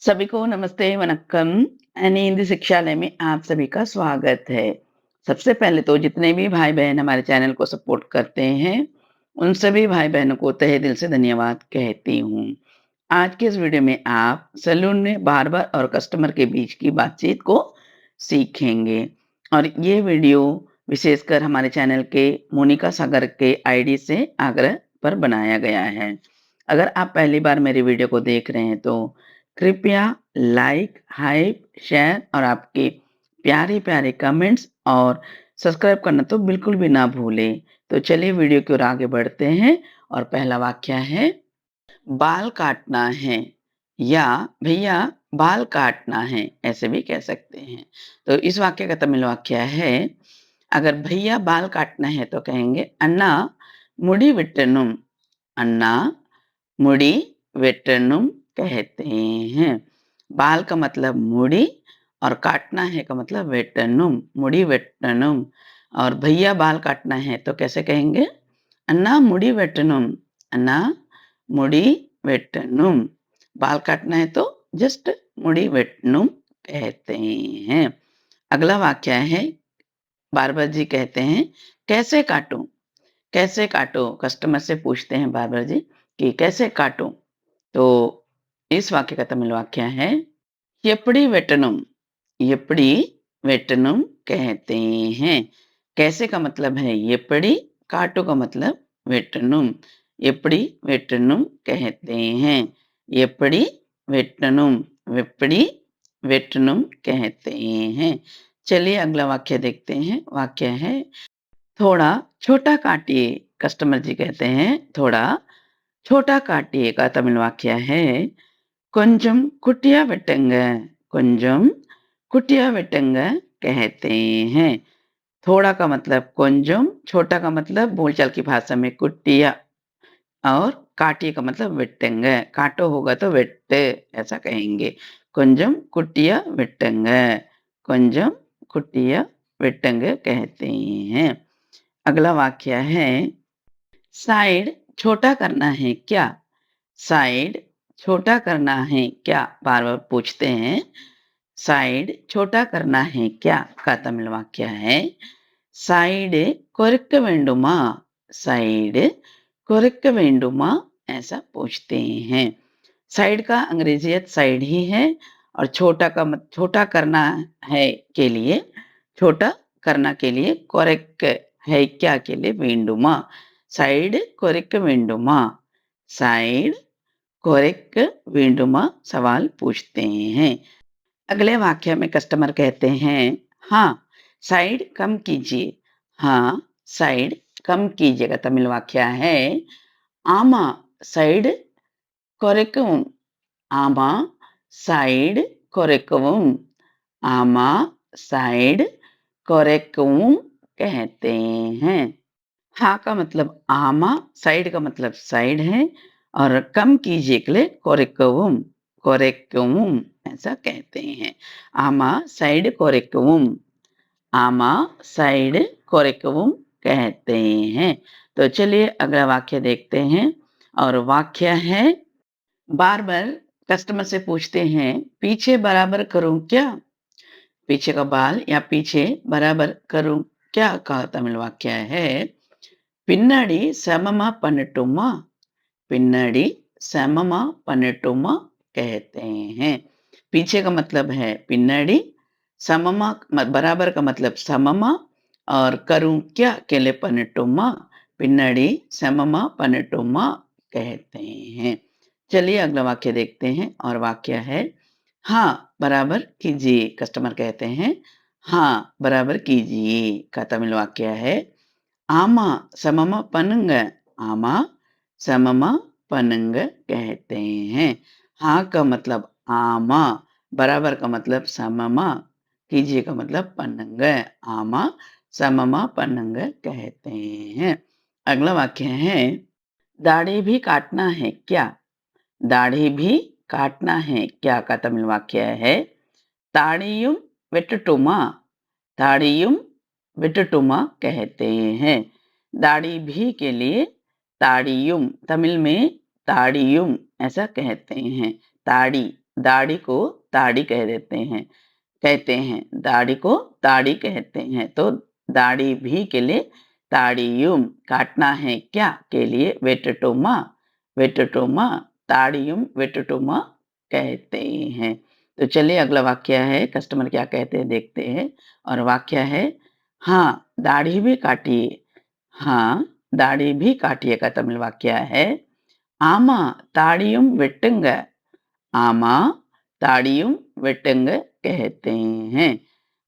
सभी को नमस्ते, वनक्कम। यानी हिंदी शिक्षालय में आप सभी का स्वागत है। सबसे पहले तो जितने भी भाई-बहन हमारे चैनल को सपोर्ट करते हैं, उन सभी भाई-बहनों को तहे दिल से धन्यवाद कहती हूँ। आज के इस वीडियो में आप सैलून में बार्बर और कस्टमर के बीच की बातचीत को सीखेंगे और ये वीडियो विशेषकर हमारे चैनल के मोनिका सागर के आईडी से आग्रह पर बनाया गया है। अगर आप पहली बार मेरी वीडियो को देख रहे हैं तो कृपया लाइक, हाइप, शेयर और आपके प्यारे-प्यारे कमेंट्स और सब्सक्राइब करना तो बिल्कुल भी ना भूलें। तो चलिए वीडियो की ओर आगे बढ़ते हैं और पहला वाक्य है, बाल काटना है या भैया बाल काटना है, ऐसे भी कह सकते हैं। तो इस वाक्य का तमिल वाक्य है, अगर भैया बाल काटना है तो कहेंगे अन्ना मुड़ी वेट्टनुम। अन्ना मुड़ी वेट्टनुम कहते हैं। बाल का मतलब मुड़ी और काटना है का मतलब वेट्टनुम, मुड़ी वेट्टनुम। और भैया बाल काटना है तो कैसे कहेंगे? अन्ना मुड़ी वेट्टनुम, अन्ना मुड़ी वेट्टनुम। बाल काटना है तो जस्ट मुड़ी वेट्टनुम कहते हैं। अगला वाक्य है, बार्बर जी कहते हैं, कैसे काटूं? कैसे काटूं? कस्टमर से पूछते हैं बार्बर जी कि कैसे काटूं? तो इस वाक्य का तमिल वाक्य है, एप्पड़ी वेटनुम। एप्पड़ी वेटनुम कहते हैं। कैसे का मतलब है एप्पड़ी, काटो का मतलब वेटनुम। एप्पड़ी वेटनुम कहते हैं। एप्पड़ी वेटनुम, वेप्पड़ी वेटनुम कहते हैं। चलिए अगला वाक्य देखते हैं। वाक्य है, थोड़ा छोटा काटिए। कस्टमर जी कहते हैं, थोड़ा छोटा काटिए का तमिल वाक्य है, கொஞ்சம் कुटिया வெட்டுங்க। கொஞ்சம் कुटिया வெட்டுங்க कहते हैं। थोड़ा का मतलब கொஞ்சம், छोटा का मतलब बोलचाल की भाषा में कुटिया और काटिए का मतलब வெட்டுங்க। काटो होगा तो வெட்டு ऐसा कहेंगे। கொஞ்சம் कुटिया வெட்டுங்க, கொஞ்சம் कुटिया வெட்டுங்க कहते हैं। अगला वाक्य है, साइड छोटा करना है क्या? साइड छोटा करना है क्या? बार-बार पूछते हैं। साइड छोटा करना है क्या? का तमिल वाक्य है, साइड कुறைக்க வேண்டுமா? साइड कुறைக்க வேண்டுமா? ऐसा पूछते हैं। साइड का अंग्रेजियत साइड ही है और छोटा का छोटा करना है के लिए, छोटा करना के लिए कुறைக்க है क्या के लिए வேண்டுமா? साइड कुறைக்க வேண்டுமா? साइड कुறைக்க வேண்டுமா? सवाल पूछते हैं। अगले वाक्य में कस्टमर कहते हैं, हाँ, साइड कम कीजिए। हाँ, साइड कम कीजिए का तमिल वाक्य है, ஆமா, साइड குறைக்கவும்। ஆமா, साइड குறைக்கவும்। ஆமா, साइड குறைக்கவும் कहते हैं। हाँ का मतलब आमा, साइड का मतलब साइड है और कम कीजिए के लिए कोरेक्कवुम, कोरेक्कवुम ऐसा कहते हैं। आमा साइड कोरेक्कवुम, आमा साइड कोरेक्कवुम कहते हैं। तो चलिए अगला वाक्य देखते हैं और वाक्य है, बार-बार कस्टमर से पूछते हैं, पीछे बराबर करूँ क्या? पीछे का बाल या पीछे बराबर करूँ क्या का तमिल वाक्य है, பின்னாடி சமமா பண்ணட்டுமா? பின்னாடி सममा பண்ணட்டுமா कहते हैं। पीछे का मतलब है पिन्नाडी, सममा बराबर का मतलब सममा और करूं क्या के लिए पनटुमा, पिन्नाडी सममा पनटुमा कहते हैं। चलिए अगला वाक्य देखते हैं और वाक्य है, हाँ बराबर कीजिए। कस्टमर कहते हैं, हाँ बराबर कीजिए का तमिल वाक्य है, आमा सममा பண்ணுங்க। आमा सममा பண்ணுங்க कहते हैं। हाँ का मतलब आमा, बराबर का मतलब सममा, कीजिए का मतलब பண்ணுங்க। आमा सममा பண்ணுங்க कहते हैं। अगला वाक्य है, दाढ़ी भी काटना है क्या? दाढ़ी भी काटना है क्या का तमिल वाक्य है, தாடியும் வெட்டட்டுமா? தாடியும் வெட்டட்டுமா कहते हैं। दाढ़ी भी के लिए ताड़ियुम, तमिल में ताड़ियुम ऐसा कहते हैं। ताड़ी दाढ़ी को ताड़ी कहते हैं, दाढ़ी को ताड़ी कहते हैं। तो दाढ़ी भी के लिए ताड़ियुम, काटना है क्या के लिए वेटटोमा, वेटटोमा, ताड़ियुम वेटटोमा कहते हैं। तो चलिए अगला वाक्य है, कस्टमर क्या कहते हैं देखते हैं। और वाक्य है, हाँ, दाढ़ी भी काटिए। हाँ, दाढ़ी भी काटिए का तमिल वाक्य है, आमा ताड़ियुम वेट्टुंग। आमा ताड़ियुम वेट्टुंग कहते हैं।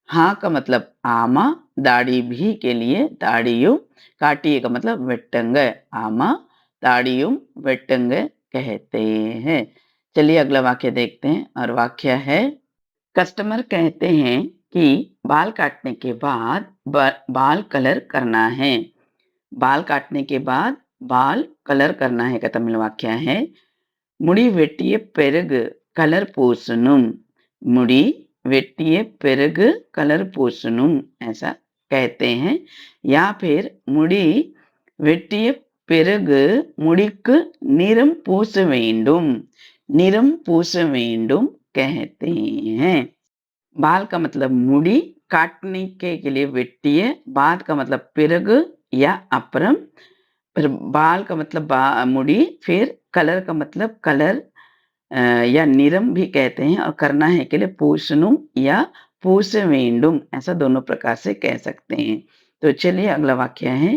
हाँ का मतलब आमा, दाढ़ी भी के लिए ताड़ियुम, काटिए का मतलब वेट्टुंग। आमा ताड़ियुम वेट्टुंग कहते हैं। चलिए अगला वाक्य देखते हैं। और वाक्य है, कस्टमर कहते हैं कि बाल काटने के बाद बाल कलर करना है। बाल काटने के बाद बाल कलर करना है का तमिल वाक्य है, मुड़ी வெட்டிய பிறகு கலர் பூசணும்। मुड़ी வெட்டிய பிறகு कलर பூசணும் ऐसा कहते हैं। या फिर मुड़ी வெட்டிய பிறகு முடிக்கு நிறம் பூச வேண்டும், நிறம் பூச வேண்டும் कहते हैं। बाल का मतलब मुड़ी, काटने के लिए வெட்டிய, बाद का मतलब பிறகு या अப்புறம், फिर बाल का मतलब मुड़ी, फिर कलर का मतलब कलर या निरम भी कहते हैं, और करना है के लिए पूछनुम या पूछ वेंडुम, ऐसा दोनों प्रकार से कह सकते हैं। तो चलिए अगला वाक्य है,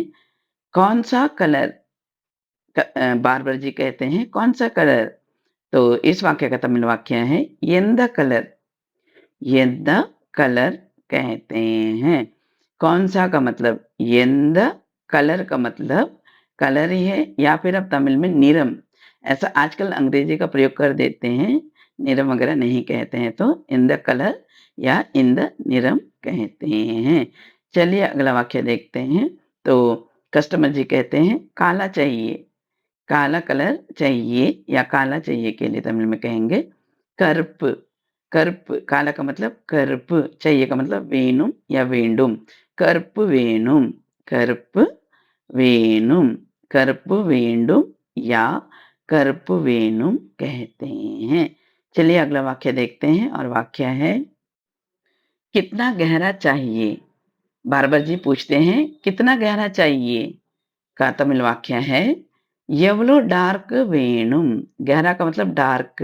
कौन सा कलर, बार्बर जी कहते हैं कौन सा कलर। तो इस वाक्य का तमिल वाक्य है, एंद कलर, एंद कलर कहते हैं। कौन सा का मतलब एंद, कलर का मतलब कलर ही है, या फिर अब तमिल में निरम, ऐसा आजकल अंग्रेजी का प्रयोग कर देते हैं, निरम वगैरह नहीं कहते हैं, तो इन द कलर या इन द निरम कहते हैं। चलिए अगला वाक्य देखते हैं। तो कस्टमर जी कहते हैं काला चाहिए, काला कलर चाहिए या काला चाहिए के लिए तमिल में कहेंगे कर्प, कर्प, काला का मतलब कर्प, चाहिए का मतलब वेनुम या वेंडुम, कर्प वेनुम, कर्प वेनुम, कर्प वेंडुम या कर्प वेनुम कहते हैं। चलिए अगला वाक्य देखते हैं। और वाक्य है, कितना गहरा चाहिए। बार्बर जी पूछते हैं कितना गहरा चाहिए का तमिल वाक्य है, एवलो डार्क वेनुम। गहरा का मतलब डार्क,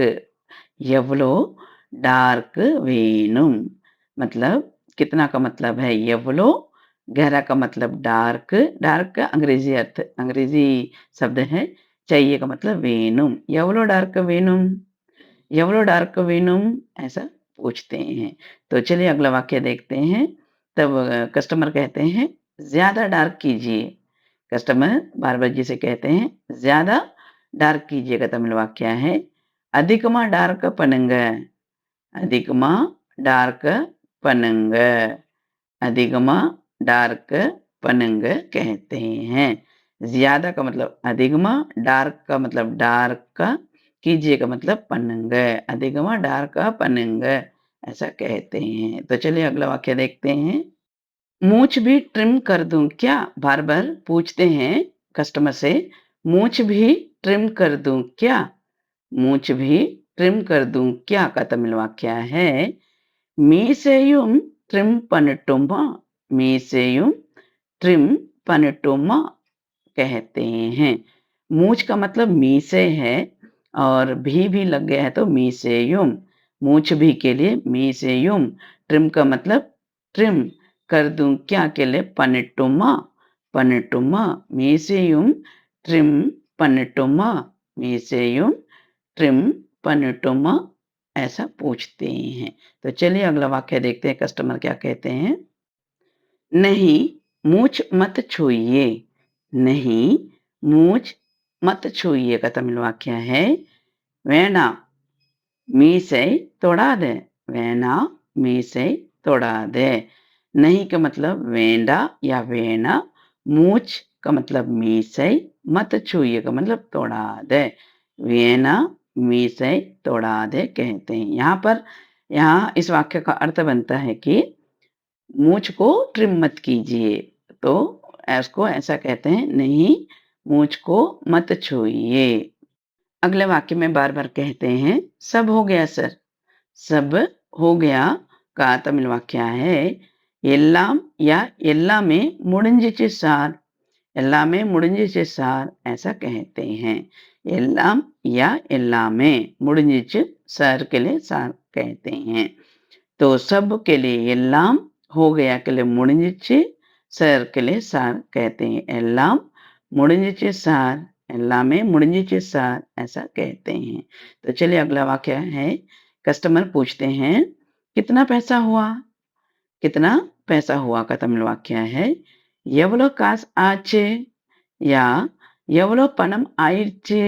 एवलो डार्क वेनुम, मतलब कितना का मतलब है एवलो, गहरा का मतलब डार्क, डार्क का अंग्रेजी अर्थ, अंग्रेजी शब्द है, चाहिए का मतलब वेनुम, एवलो डार्क वेनुम, एवलो डार्क वेनुम, ऐसा पूछते हैं। तो चलिए अगला वाक्य देखते हैं। तब कस्टमर कहते हैं ज्यादा डार्क कीजिए। कस्टमर बार्बर जी से कहते हैं ज्यादा डार्क कीजिए का तमिल वाक्य है, अधिकमा डार्क पनुंग, अधिकमा डार्क पनुंग, अधिकमा डार्क पनुंग कहते हैं। ज्यादा का मतलब अधिकमा, डार्क का मतलब डार्क का, कीजिए का मतलब पनुंग, अधिकमा डार्क पनुंग ऐसा कहते हैं। तो चलिए अगला वाक्य देखते हैं। मूछ भी ट्रिम कर दूं क्या, बार-बार पूछते हैं कस्टमर से, मूछ भी ट्रिम कर दूं क्या, मूछ भी ट्रिम कर दूं क्या का तमिल वाक्य है, மீசையும் ट्रिम பண்ணட்டுமா, மீசையும் ट्रिम பண்ணட்டுமா कहते हैं। मूछ का मतलब मीसे है, और भी लग गया है तो मीसेयुम, मूछ भी के लिए मीसेयुम, ट्रिम का मतलब ट्रिम, कर दूं क्या के लिए पनटुमा, पनटुमा, मीसेयुम ट्रिम पनटुमा, मीसेयुम ट्रिम पनटुमा ऐसा पूछते हैं। तो चलिए अगला वाक्य देखते हैं कस्टमर क्या कहते हैं। नहीं, मूछ मत छूइए, नहीं, मूछ मत छूइए का तमिल वाक्य है, வேணா மீசை தொடாதே, வேணா மீசை தொடாதே। नहीं का मतलब वेंडा या वेना, मूछ का मतलब मीसै, मत छूइए का मतलब तोड़ा दे, वेना मीसै तोड़ा दे कहते हैं। यहाँ इस वाक्य का अर्थ बनता है कि मूछ को ट्रिम मत कीजिए, तो इसको ऐसा कहते हैं, नहीं मूछ को मत छूइए। अगले वाक्य में बार-बार कहते हैं, सब हो गया सर। सब हो गया का तमिल वाक्य है, எல்லாம் या எல்லாமே முடிஞ்சிச்சு சார்। எல்லாமே முடிஞ்சிச்சு சார் ऐसा कहते हैं। எல்லாம் या எல்லாமே முடிஞ்சிச்சு सर के लिए सार कहते हैं। तो सब के लिए எல்லாம் हो गया के लिए முடிஞ்சிச்சு सर के लिए सार कहते हैं। எல்லாம் முடிஞ்சிச்சு சார் எல்லாமே முடிஞ்சிச்சு சார் ऐसा कहते हैं। तो चलिए अगला वाक्य है, कस्टमर पूछते हैं कितना पैसा हुआ? कितना पैसा हुआ का तमिल वाक्य है, எவ்வளோ காசு ஆச்சு? या எவ்வளோ பணம் ஆயிடுச்சு?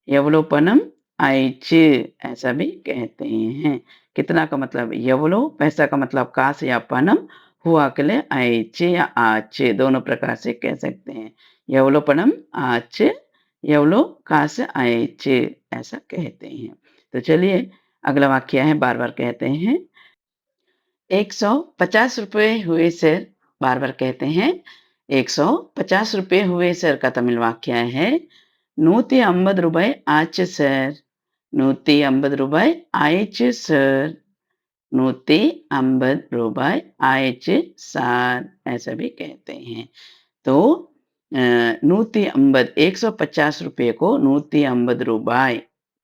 எவ்வளோ பணம் ஆயிடுச்சு ऐसा भी कहते हैं। कितना का मतलब எவ்வளோ, पैसा का मतलब कास या पणम, हुआ के लिए ஆயிடுச்சு या ஆச்சு दोनों प्रकार से कह सकते हैं। எவ்வளோ பணம் ஆச்சு, எவ்வளோ காசு ஆயிடுச்சு ऐसा कहते हैं। तो चलिए अगला वाक्य है, बार-बार कहते हैं, 150 रुपए हुए सर। बार-बार कहते हैं, 150 रुपए हुए सर का तमिल वाक्य है, 150 ரூபாய் ஆச்சு சார்। 150 ரூபாய் ஆயிடுச்சு சார்। 150 रुपए आयचे सार ऐसा भी कहते हैं। तो 150 150 रुपये को 150 रुपए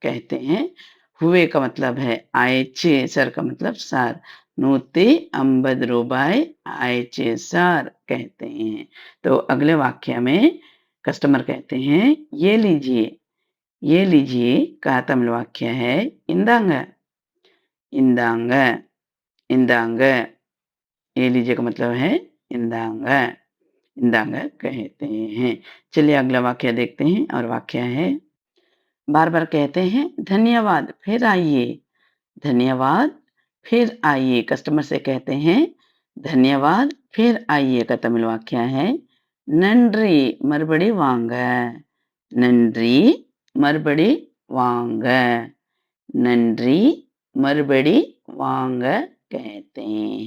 कहते हैं। हुए का मतलब है आयचे, सर का मतलब सार। 150 रुपए आयचे सार कहते हैं। तो अगले वाक्य में कस्टमर कहते हैं, ये लीजिए का तमिल वाक्य है, इंदांग। इंदांग, इंदांग, ये लीजिए का मतलब है इंदांग। इंदांग कहते हैं। चलिए अगला वाक्य देखते हैं, और वाक्य है, बार-बार कहते हैं, धन्यवाद फिर आइए। धन्यवाद फिर आइए, कस्टमर से कहते हैं, धन्यवाद फिर आइए का तमिल वाक्य है, नंड्री मறுபடி வாங்க। नंड्री मறுபடி வாங்க। नंड्री मறுபடி वांग कहते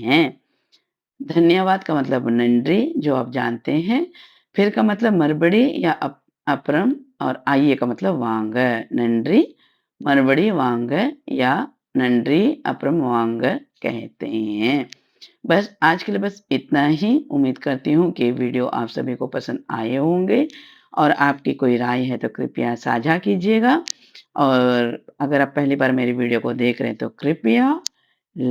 हैं। धन्यवाद का मतलब नंड्री, जो आप जानते हैं। फिर का मतलब मறுபடி या अपरम, और आइए का मतलब वांग। नंड्री मறுபடி वांग या नंड्री अपरम वांग कहते हैं। बस आज के लिए बस इतना ही। उम्मीद करती हूँ कि वीडियो आप सभी को पसंद आए होंगे, और आपकी कोई राय है तो कृपया साझा कीजिएगा। और अगर आप पहली बार मेरी वीडियो को देख रहे हैं तो कृपया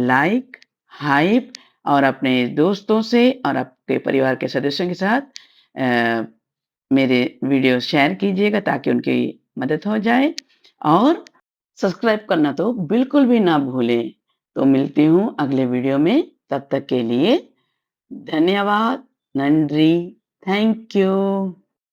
लाइक, हाइप और अपने दोस्तों से और आपके परिवार के सदस्यों के साथ मेरे वीडियो शेयर कीजिएगा, ताकि उनकी मदद हो जाए। और सब्सक्राइब करना तो बिल्कुल भी ना भूलें। तो मिलती हूँ अगले वीडियो में, तब तक के लिए धन्यवाद, नंड्री, थैंक यू।